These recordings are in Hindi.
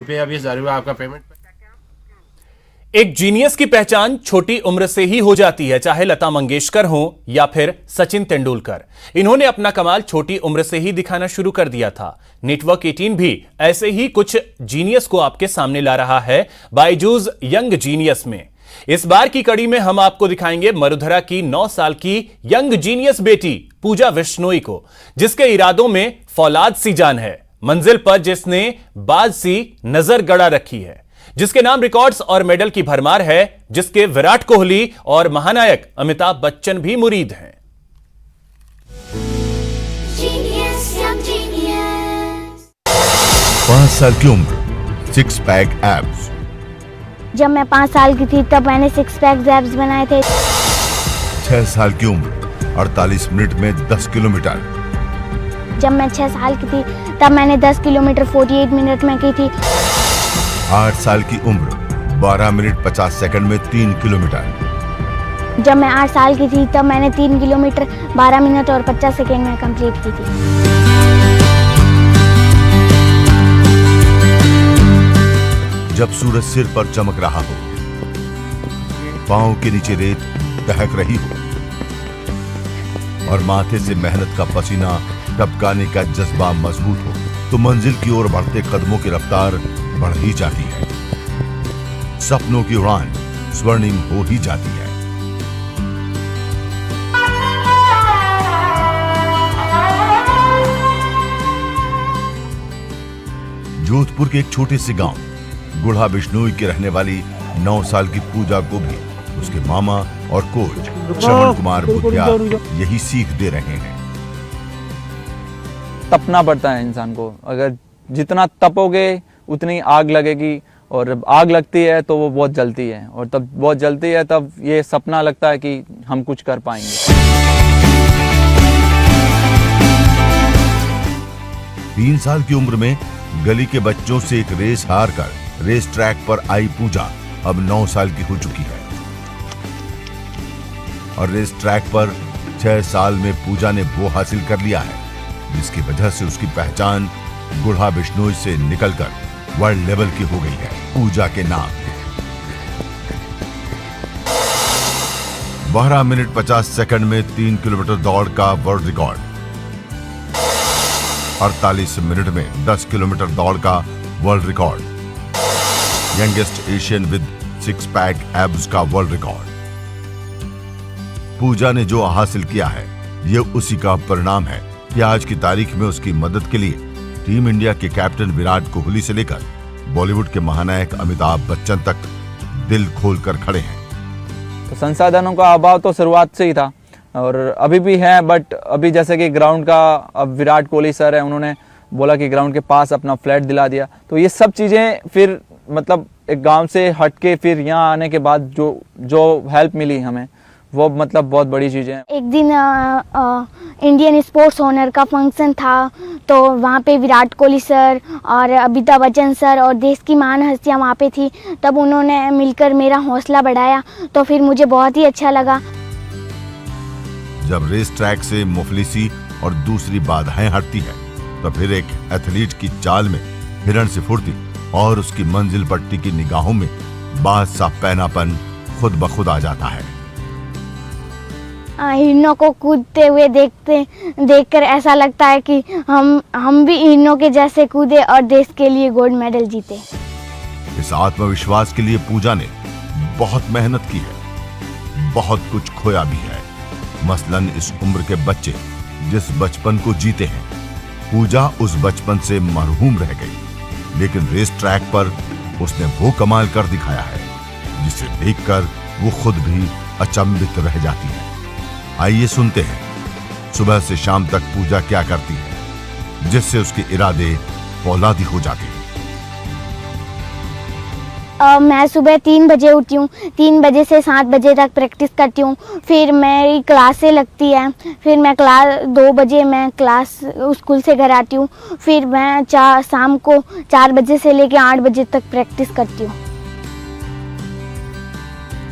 रुपया भी जरूर आपका पेमेंट। एक जीनियस की पहचान छोटी उम्र से ही हो जाती है, चाहे लता मंगेशकर हो या फिर सचिन तेंदुलकर। इन्होंने अपना कमाल छोटी उम्र से ही दिखाना शुरू कर दिया था। नेटवर्क 18 भी ऐसे ही कुछ जीनियस को आपके सामने ला रहा है बायजूस यंग जीनियस में। इस बार की कड़ी में हम आपको दिखाएंगे मरुधरा की 9 साल की यंग जीनियस बेटी पूजा बिश्नोई को, जिसके इरादों में फौलाद सी जान है, मंजिल पर जिसने बाज सी नजर गड़ा रखी है, जिसके नाम रिकॉर्ड्स और मेडल की भरमार है, जिसके विराट कोहली और महानायक अमिताभ बच्चन भी मुरीद हैं। Genius, young genius. 5 साल की उम्र, 6 पैक एब्स। जब मैं 5 साल की थी तब मैंने 6 पैक एब्स बनाए थे। 6 साल की उम्र, 48 मिनट में 10 किलोमीटर। जब मैं 6 साल की थी तब मैंने 10 किलोमीटर 48 मिनट में की थी। 8 साल की उम्र, 12 मिनट 50 सेकंड में 3 किलोमीटर। जब मैं 8 साल की थी तब मैंने 3 किलोमीटर 12 मिनट और 50 सेकेंड में कंप्लीट की थी। जब सूरज सिर पर चमक रहा हो, पांव के नीचे रेत दहक रही हो और माथे से मेहनत का पसीना टपकाने का जज्बा मजबूत हो, तो मंजिल की ओर बढ़ते कदमों की रफ्तार बढ़ ही जाती है। सपनों की उड़ान स्वर्णिम हो ही जाती है। जोधपुर के एक छोटे से गांव गुढ़ा बिश्नोई के रहने वाली 9 साल की पूजा को भी उसके मामा और कोच श्रवण कुमार बुधिया यही सीख दे रहे हैं। तपना पड़ता है इंसान को, अगर जितना तपोगे उतनी आग लगेगी, और जब आग लगती है तो वो बहुत जलती है, और तब बहुत जलती है तब ये सपना लगता है कि हम कुछ कर पाएंगे। 3 साल की उम्र में गली के बच्चों से एक रेस हार कर रेस ट्रैक पर आई पूजा अब 9 साल की हो चुकी है और रेस ट्रैक पर 6 साल में पूजा ने वो हासिल कर लिया है जिसकी वजह से उसकी पहचान गुढ़ा बिश्नोई से निकलकर वर्ल्ड लेवल की हो गई है। पूजा के नाम 12 मिनट 50 सेकंड में 3 किलोमीटर दौड़ का वर्ल्ड रिकॉर्ड, 48 मिनट में 10 किलोमीटर दौड़ का world record, youngest Asian with 6 pack abs का वर्ल्ड रिकॉर्ड। पूजा ने जो हासिल किया है ये उसी का परिणाम है कि आज की तारीख में उसकी मदद के लिए टीम इंडिया के कैप्टन विराट कोहली से लेकर बॉलीवुड के महानायक अमिताभ बच्चन तक दिल खोलकर खड़े हैं। तो संसाधनों का अभाव तो शुरुआत से ही था और अभी भी है, बट अभी जैसे कि ग्राउंड का, अब विराट कोहली सर है, उन्होंने बोला कि ग्राउंड के पास अपना फ्लैट दिला दिया, तो ये सब चीज़ें फिर मतलब एक गांव से हटके फिर यहाँ आने के बाद जो हेल्प मिली हमें, वो मतलब बहुत बड़ी चीज़ें हैं। एक दिन इंडियन स्पोर्ट्स ऑनर का फंक्शन था, तो वहाँ पे विराट कोहली सर और अमिताभ बच्चन सर और देश की महान हस्तियाँ वहाँ पे थी, तब उन्होंने मिलकर मेरा हौसला बढ़ाया, तो फिर मुझे बहुत ही अच्छा लगा। जब रेस ट्रैक से मुफलिसी और दूसरी बाधाएं हटती है तो फिर एक एथलीट की चाल में हिरण से फुर्ती और उसकी मंजिल पट्टी की निगाहों में बाज सा पैनापन खुद ब खुद आ जाता है। हिरणों को कूदते हुए देखकर ऐसा लगता है कि हम भी हिरणों के जैसे कूदे और देश के लिए गोल्ड मेडल जीते। इस आत्मविश्वास के लिए पूजा ने बहुत मेहनत की है, बहुत कुछ खोया भी है। मसलन इस उम्र के बच्चे जिस बचपन को जीते हैं, पूजा उस बचपन से मरहूम रह गई, लेकिन रेस ट्रैक पर उसने वो कमाल कर दिखाया है जिसे देखकर वो खुद भी अचंभित रह जाती है। आइए सुनते हैं सुबह से शाम तक पूजा क्या करती है जिससे उसके इरादे फौलादी हो जाते हैं। मैं सुबह 3 बजे उठती हूँ, 3 बजे से 7 बजे तक प्रैक्टिस करती हूँ, फिर मेरी क्लासें लगती है, फिर मैं 2 बजे मैं क्लास स्कूल से घर आती हूँ, फिर मैं शाम को 4 बजे से लेकर 8 बजे तक प्रैक्टिस करती हूँ।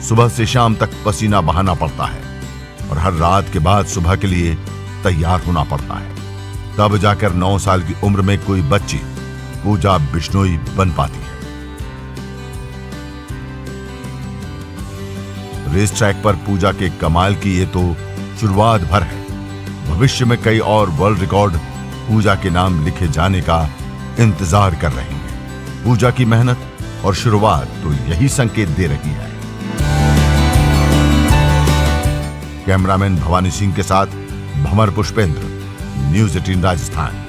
सुबह से शाम तक पसीना बहाना पड़ता है और हर रात के बाद सुबह के लिए तैयार होना पड़ता है। तब जाकर 9 साल की उम्र में कोई बच्ची पूजा बिश्नोई बन पाती है। रेस ट्रैक पर पूजा के कमाल की ये तो शुरुआत भर है। भविष्य में कई और वर्ल्ड रिकॉर्ड पूजा के नाम लिखे जाने का इंतजार कर रहे हैं। पूजा की मेहनत और शुरुआत तो यही संकेत दे रही है। कैमरामैन भवानी सिंह के साथ भंवर पुष्पेंद्र, न्यूज़ 18 राजस्थान।